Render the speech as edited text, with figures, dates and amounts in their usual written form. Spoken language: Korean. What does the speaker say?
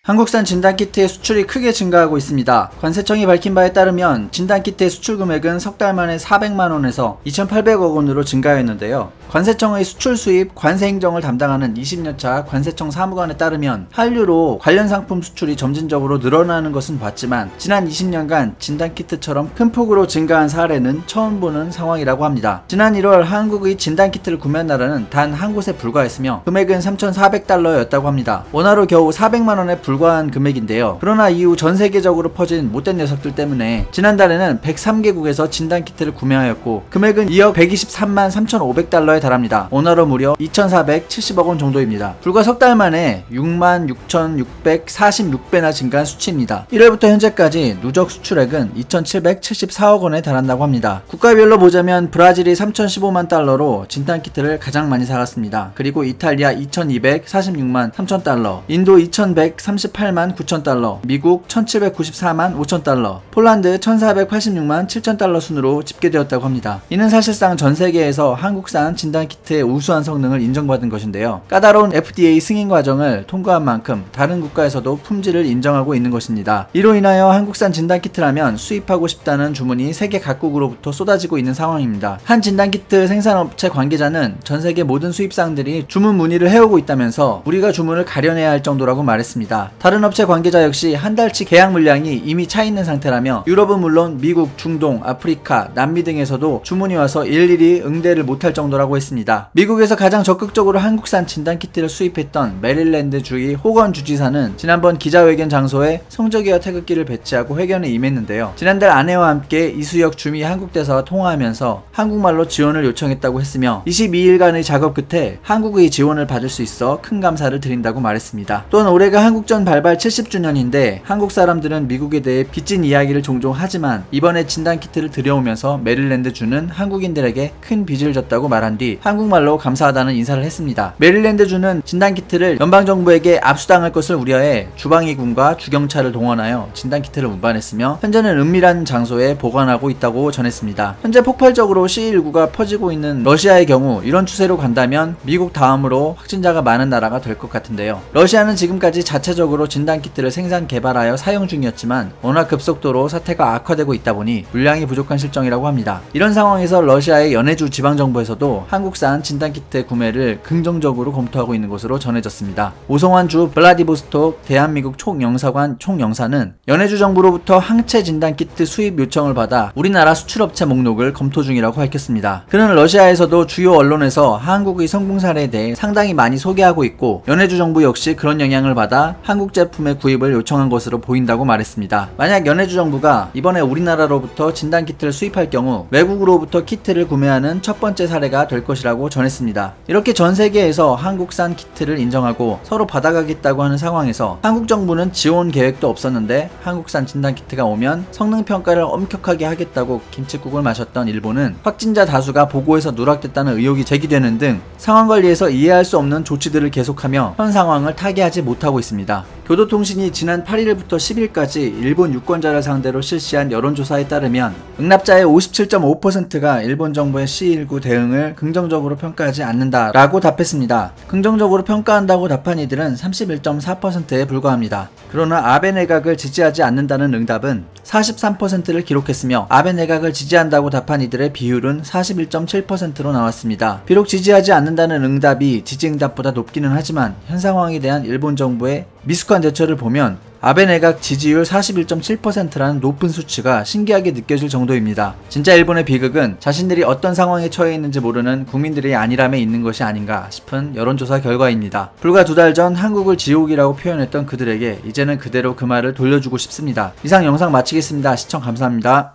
한국산 진단키트의 수출이 크게 증가하고 있습니다. 관세청이 밝힌 바에 따르면 진단키트의 수출 금액은 석 달 만에 400만원에서 2,800억원으로 증가했는데요. 관세청의 수출 수입 관세 행정을 담당하는 20년차 관세청 사무관에 따르면 한류로 관련 상품 수출이 점진적으로 늘어나는 것은 봤지만 지난 20년간 진단키트처럼 큰 폭으로 증가한 사례는 처음 보는 상황이라고 합니다. 지난 1월 한국의 진단키트를 구매한 나라는 단 한 곳에 불과했으며 금액은 3,400달러였다고 합니다. 원화로 겨우 400만원에 불과한 금액인데요. 그러나 이후 전 세계적으로 퍼진 못된 녀석들 때문에 지난달에는 103개국에서 진단키트를 구매하였고 금액은 2억 123만 3,500달러에 달합니다. 원화로 무려 2,470억원 정도입니다. 불과 석 달 만에 6만 6,646배나 증가한 수치입니다. 1월부터 현재까지 누적 수출액은 2,774억원에 달한다고 합니다. 국가별로 보자면 브라질이 3,015만 달러로 진단키트를 가장 많이 사갔습니다. 그리고 이탈리아 2,246만 3,000달러, 인도 2,138만 9,000달러, 미국 1,794만 5,000달러, 폴란드 1,486만 7,000달러 순으로 집계되었다고 합니다. 이는 사실상 전 세계에서 한국산 진단키트의 우수한 성능을 인정받은 것인데요. 까다로운 FDA 승인 과정을 통과한 만큼 다른 국가에서도 품질을 인정하고 있는 것입니다. 이로 인하여 한국산 진단키트라면 수입하고 싶다는 주문이 세계 각국으로부터 쏟아지고 있는 상황입니다. 한 진단키트 생산업체 관계자는 전 세계 모든 수입상들이 주문 문의를 해오고 있다면서 우리가 주문을 가려내야 할 정도라고 말했습니다. 다른 업체 관계자 역시 한 달치 계약 물량이 이미 차 있는 상태라며 유럽은 물론 미국, 중동, 아프리카, 남미 등에서도 주문이 와서 일일이 응대를 못할 정도라고 했습니다. 미국에서 가장 적극적으로 한국산 진단키트를 수입했던 메릴랜드주의 호건 주지사는 지난번 기자회견 장소에 성적이와 태극기를 배치하고 회견에 임했는데요. 지난달 아내와 함께 이수혁 주미 한국대사와 통화하면서 한국말로 지원을 요청했다고 했으며 22일간의 작업 끝에 한국의 지원을 받을 수 있어 큰 감사를 드린다고 말했습니다. 또한 올해가 한국전 발발 70주년인데 한국 사람들은 미국에 대해 빚진 이야기를 종종 하지만 이번에 진단키트를 들여오면서 메릴랜드주는 한국인들에게 큰 빚을 졌다고 말한 뒤 한국말로 감사하다는 인사를 했습니다. 메릴랜드주는 진단키트를 연방정부에게 압수당할 것을 우려해 주방위군과 주경찰을 동원하여 진단키트를 운반했으며 현재는 은밀한 장소에 보관하고 있다고 전했습니다. 현재 폭발적으로 C19가 퍼지고 있는 러시아의 경우 이런 추세로 간다면 미국 다음으로 확진자가 많은 나라가 될 것 같은데요. 러시아는 지금까지 자체적으로 진단키트를 생산 개발하여 사용 중이었지만 워낙 급속도로 사태가 악화되고 있다 보니 물량이 부족한 실정이라고 합니다. 이런 상황에서 러시아의 연해주 지방정부에서도 한국산 진단키트 구매를 긍정적으로 검토하고 있는 것으로 전해졌습니다. 오성환 주 블라디보스톡 대한민국 총영사관 총영사는 연해주 정부로부터 항체 진단키트 수입 요청을 받아 우리나라 수출업체 목록을 검토 중이라고 밝혔습니다. 그는 러시아에서도 주요 언론에서 한국의 성공 사례에 대해 상당히 많이 소개하고 있고 연해주 정부 역시 그런 영향을 받아 한국 제품의 구입을 요청한 것으로 보인다고 말했습니다. 만약 연해주 정부가 이번에 우리나라로부터 진단키트를 수입할 경우 외국으로부터 키트를 구매하는 첫 번째 사례가 될 것이라고 전했습니다. 이렇게 전 세계에서 한국산 키트를 인정하고 서로 받아가겠다고 하는 상황에서 한국 정부는 지원 계획도 없었는데 한국산 진단키트가 오면 성능평가를 엄격하게 하겠다고 김칫국을 마셨던 일본은 확진자 다수가 보고에서 누락됐다는 의혹이 제기되는 등 상황관리에서 이해할 수 없는 조치들을 계속하며 현 상황을 타개하지 못하고 있습니다. 교도통신이 지난 8일부터 10일까지 일본 유권자를 상대로 실시한 여론조사에 따르면 응답자의 57.5%가 일본 정부의 C19 대응을 긍정적으로 평가하지 않는다라고 답했습니다. 긍정적으로 평가한다고 답한 이들은 31.4%에 불과합니다. 그러나 아베 내각을 지지하지 않는다는 응답은 43%를 기록했으며 아베 내각을 지지한다고 답한 이들의 비율은 41.7%로 나왔습니다. 비록 지지하지 않는다는 응답이 지지응답보다 높기는 하지만 현 상황에 대한 일본 정부의 미숙한 대처를 보면 아베 내각 지지율 41.7%라는 높은 수치가 신기하게 느껴질 정도입니다. 진짜 일본의 비극은 자신들이 어떤 상황에 처해 있는지 모르는 국민들의 안일함에 있는 것이 아닌가 싶은 여론조사 결과입니다. 불과 2달 전 한국을 지옥이라고 표현했던 그들에게 이제는 그대로 그 말을 돌려주고 싶습니다. 이상 영상 마치겠습니다. 시청 감사합니다.